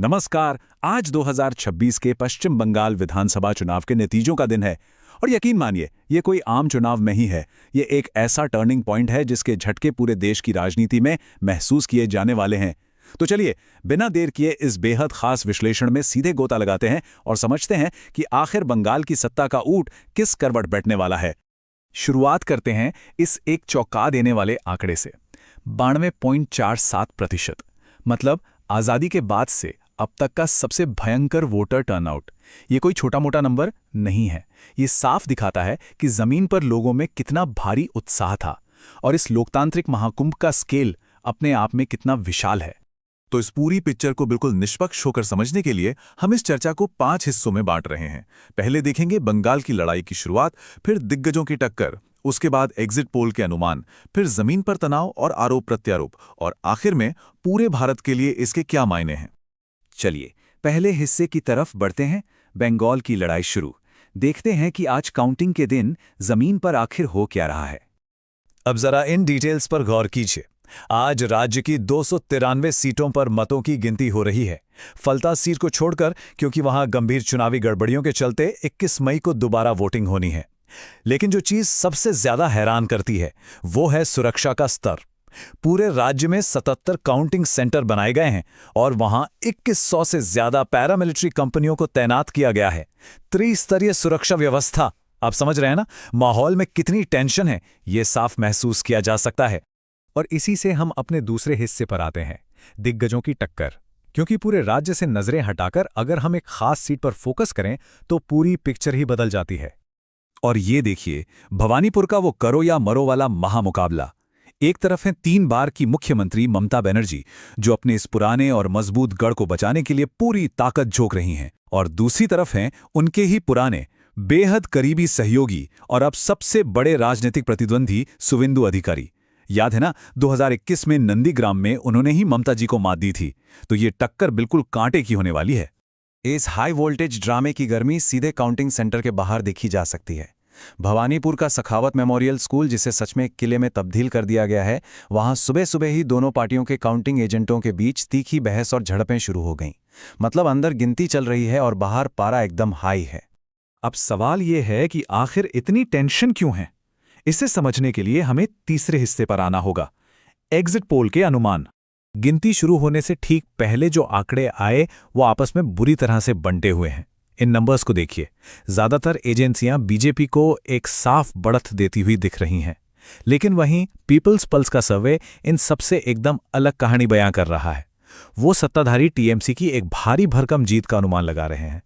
नमस्कार। आज 2026 के पश्चिम बंगाल विधानसभा चुनाव के नतीजों का दिन है। और यकीन मानिए, ये कोई आम चुनाव नहीं है। ये एक ऐसा टर्निंग पॉइंट है जिसके झटके पूरे देश की राजनीति में महसूस किए जाने वाले हैं। तो चलिए, बिना देर किए इस बेहद खास विश्लेषण में सीधे गोता लगाते हैं और समझते हैं कि आखिर बंगाल की सत्ता का ऊंट किस करवट बैठने वाला है। शुरुआत करते हैं इस एक चौंका देने वाले आंकड़े से। 92.47%, मतलब आज़ादी के बाद से अब तक का सबसे भयंकर वोटर टर्नआउट। ये कोई छोटा मोटा नंबर नहीं है। ये साफ दिखाता है कि जमीन पर लोगों में कितना भारी उत्साह था और इस लोकतांत्रिक महाकुंभ का स्केल अपने आप में कितना विशाल है। तो इस पूरी पिक्चर को बिल्कुल निष्पक्ष होकर समझने के लिए हम इस चर्चा को 5 हिस्सों में बांट रहे हैं। पहले देखेंगे बंगाल की लड़ाई की शुरुआत, फिर दिग्गजों की टक्कर, उसके बाद एग्जिट पोल के अनुमान, फिर जमीन पर तनाव और आरोप प्रत्यारोप, और आखिर में पूरे भारत के लिए इसके क्या मायने हैं। चलिए, पहले हिस्से की तरफ बढ़ते हैं। बंगाल की लड़ाई शुरू। देखते हैं कि आज काउंटिंग के दिन जमीन पर आखिर हो क्या रहा है। अब जरा इन डिटेल्स पर गौर कीजिए। आज राज्य की 293 सीटों पर मतों की गिनती हो रही है, फलता सीट को छोड़कर, क्योंकि वहां गंभीर चुनावी गड़बड़ियों के चलते 21 मई को दोबारा वोटिंग होनी है। लेकिन जो चीज सबसे ज्यादा हैरान करती है वो है सुरक्षा का स्तर। पूरे राज्य में 77 काउंटिंग सेंटर बनाए गए हैं और वहां 2100 से ज्यादा पैरामिलिट्री कंपनियों को तैनात किया गया है। त्रिस्तरीय सुरक्षा व्यवस्था। आप समझ रहे हैं ना, माहौल में कितनी टेंशन है, ये साफ महसूस किया जा सकता है। और इसी से हम अपने दूसरे हिस्से पर आते हैं, दिग्गजों की टक्कर। क्योंकि पूरे राज्य से नजरें हटाकर अगर हम एक खास सीट पर फोकस करें तो पूरी पिक्चर ही बदल जाती है। और ये देखिए, भवानीपुर का वो करो या मरो वाला महामुकाबला। एक तरफ है 3 बार की मुख्यमंत्री ममता बनर्जी, जो अपने इस पुराने और मजबूत गढ़ को बचाने के लिए पूरी ताकत झोंक रही हैं, और दूसरी तरफ हैं उनके ही पुराने, बेहद करीबी सहयोगी और अब सबसे बड़े राजनीतिक प्रतिद्वंदी शुवेंदु अधिकारी। याद है ना, 2021 में नंदीग्राम में उन्होंने ही ममता जी को मात दी थी। तो ये टक्कर बिल्कुल कांटे की होने वाली है। इस हाई वोल्टेज ड्रामे की गर्मी सीधे काउंटिंग सेंटर के बाहर देखी जा सकती है। भवानीपुर का सखावत मेमोरियल स्कूल, जिसे सच में एक किले में तब्दील कर दिया गया है, वहां सुबह सुबह ही दोनों पार्टियों के काउंटिंग एजेंटों के बीच तीखी बहस और झड़पें शुरू हो गईं। मतलब अंदर गिनती चल रही है और बाहर पारा एकदम हाई है। अब सवाल यह है कि आखिर इतनी टेंशन क्यों है। इसे समझने के लिए हमें तीसरे हिस्से पर आना होगा, एग्जिट पोल के अनुमान। गिनती शुरू होने से ठीक पहले जो आंकड़े आए वो आपस में बुरी तरह से बंटे हुए हैं। इन नंबर्स को देखिए। ज्यादातर एजेंसियां बीजेपी को एक साफ बढ़त देती हुई दिख रही हैं, लेकिन वहीं पीपल्स पल्स का सर्वे इन सबसे एकदम अलग कहानी बयां कर रहा है। वो सत्ताधारी टीएमसी की एक भारी भरकम जीत का अनुमान लगा रहे हैं।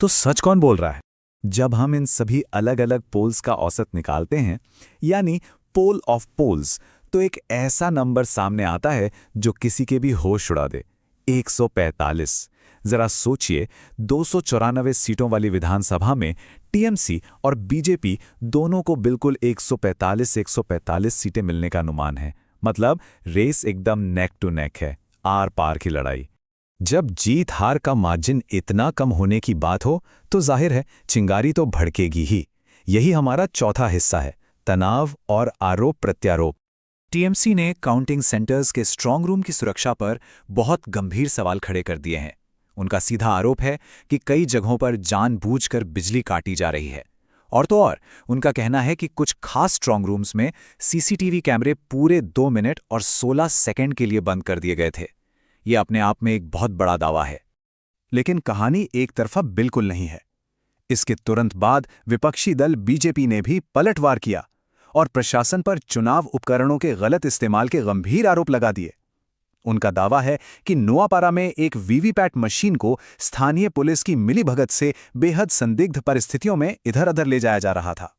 तो सच कौन बोल रहा है? जब हम इन सभी अलग अलग पोल्स का औसत निकालते हैं, यानी पोल ऑफ पोल्स, तो एक ऐसा नंबर सामने आता है जो किसी के भी होश उड़ा दे। 145। जरा सोचिए, 294 सीटों वाली विधानसभा में टीएमसी और बीजेपी दोनों को बिल्कुल 145 सीटें मिलने का अनुमान है। मतलब रेस एकदम नेक टू नेक है, आर पार की लड़ाई। जब जीत हार का मार्जिन इतना कम होने की बात हो तो जाहिर है चिंगारी तो भड़केगी ही। यही हमारा चौथा हिस्सा है, तनाव और आरोप प्रत्यारोप। टीएमसी ने काउंटिंग सेंटर्स के स्ट्रांग रूम की सुरक्षा पर बहुत गंभीर सवाल खड़े कर दिए हैं। उनका सीधा आरोप है कि कई जगहों पर जानबूझकर बिजली काटी जा रही है। और तो और उनका कहना है कि कुछ खास स्ट्रांग रूम्स में सीसीटीवी कैमरे पूरे 2 मिनट और 16 सेकंड के लिए बंद कर दिए गए थे। ये अपने आप में एक बहुत बड़ा दावा है। लेकिन कहानी एक तरफा बिल्कुल नहीं है। इसके तुरंत बाद विपक्षी दल बीजेपी ने भी पलटवार किया और प्रशासन पर चुनाव उपकरणों के गलत इस्तेमाल के गंभीर आरोप लगा दिए। उनका दावा है कि नोआपारा में एक वीवीपैट मशीन को स्थानीय पुलिस की मिलीभगत से बेहद संदिग्ध परिस्थितियों में इधर-उधर ले जाया जा रहा था।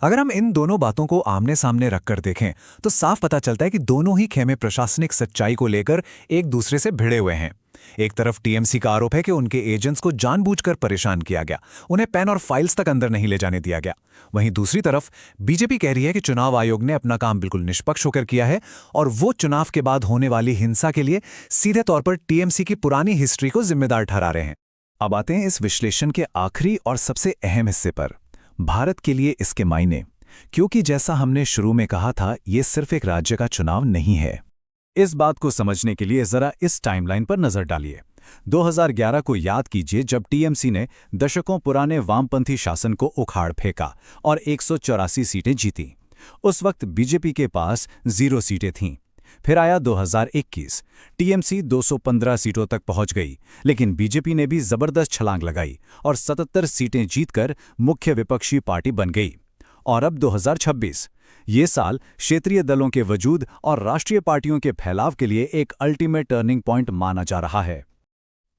अगर हम इन दोनों बातों को आमने सामने रखकर देखें तो साफ पता चलता है कि दोनों ही खेमे प्रशासनिक सच्चाई को लेकर एक दूसरे से भिड़े हुए हैं। एक तरफ टीएमसी का आरोप है कि उनके एजेंट्स को जानबूझकर परेशान किया गया, उन्हें पेन और फाइल्स तक अंदर नहीं ले जाने दिया गया। वहीं दूसरी तरफ बीजेपी कह रही है कि चुनाव आयोग ने अपना काम बिल्कुल निष्पक्ष होकर किया है और वो चुनाव के बाद होने वाली हिंसा के लिए सीधे तौर पर टीएमसी की पुरानी हिस्ट्री को जिम्मेदार ठहरा रहे हैं। अब आते हैं इस विश्लेषण के आखिरी और सबसे अहम हिस्से पर, भारत के लिए इसके मायने। क्योंकि जैसा हमने शुरू में कहा था, ये सिर्फ एक राज्य का चुनाव नहीं है। इस बात को समझने के लिए जरा इस टाइमलाइन पर नजर डालिए। 2011 को याद कीजिए, जब टीएमसी ने दशकों पुराने वामपंथी शासन को उखाड़ फेंका और 184 सीटें जीतीं। उस वक्त बीजेपी के पास 0 सीटें थीं। फिर आया 2021, टीएमसी 215 सीटों तक पहुंच गई, लेकिन बीजेपी ने भी जबरदस्त छलांग लगाई और 77 सीटें जीतकर मुख्य विपक्षी पार्टी बन गई। और अब 2026, ये साल क्षेत्रीय दलों के वजूद और राष्ट्रीय पार्टियों के फैलाव के लिए एक अल्टीमेट टर्निंग पॉइंट माना जा रहा है।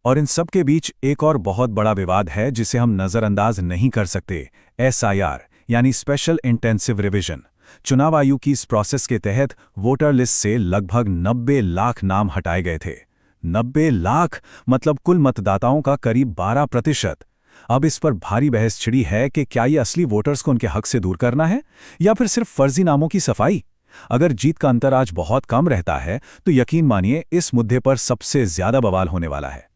और इन सब के बीच एक और बहुत बड़ा विवाद है जिसे हम नज़रअंदाज नहीं कर सकते। SIR यानी स्पेशल इंटेंसिव रिवीजन। चुनाव आयोग की इस प्रोसेस के तहत वोटर लिस्ट से लगभग 90 लाख नाम हटाए गए थे। 90 लाख मतलब कुल मतदाताओं का करीब 12%। अब इस पर भारी बहस छिड़ी है कि क्या ये असली वोटर्स को उनके हक से दूर करना है या फिर सिर्फ फर्जी नामों की सफाई। अगर जीत का अंतर आज बहुत कम रहता है तो यकीन मानिए इस मुद्दे पर सबसे ज्यादा बवाल होने वाला है।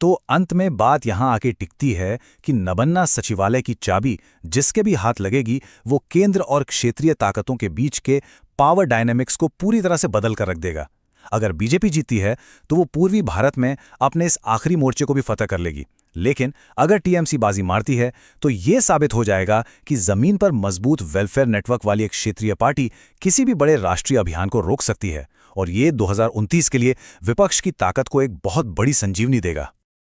तो अंत में बात यहां आके टिकती है कि नबन्ना सचिवालय की चाबी जिसके भी हाथ लगेगी, वो केंद्र और क्षेत्रीय ताकतों के बीच के पावर डायनेमिक्स को पूरी तरह से बदल कर रख देगा। अगर बीजेपी जीती है तो वो पूर्वी भारत में अपने इस आखिरी मोर्चे को भी फतह कर लेगी, लेकिन अगर टीएमसी बाजी मारती है तो ये साबित हो जाएगा कि जमीन पर मजबूत वेलफेयर नेटवर्क वाली एक क्षेत्रीय पार्टी किसी भी बड़े राष्ट्रीय अभियान को रोक सकती है, और ये 2029 के लिए विपक्ष की ताकत को एक बहुत बड़ी संजीवनी देगा।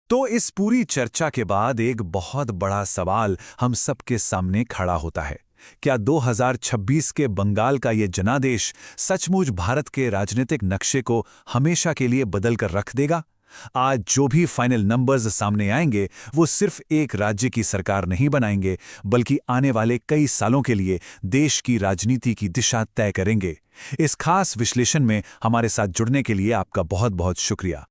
तो इस पूरी चर्चा के बाद एक बहुत बड़ा सवाल हम सबके सामने खड़ा होता है। क्या 2026 के बंगाल का ये जनादेश सचमुच भारत के राजनीतिक नक्शे को हमेशा के लिए बदल कर रख देगा? आज जो भी फाइनल नंबर्स सामने आएंगे वो सिर्फ एक राज्य की सरकार नहीं बनाएंगे, बल्कि आने वाले कई सालों के लिए देश की राजनीति की दिशा तय करेंगे। इस खास विश्लेषण में हमारे साथ जुड़ने के लिए आपका बहुत बहुत शुक्रिया।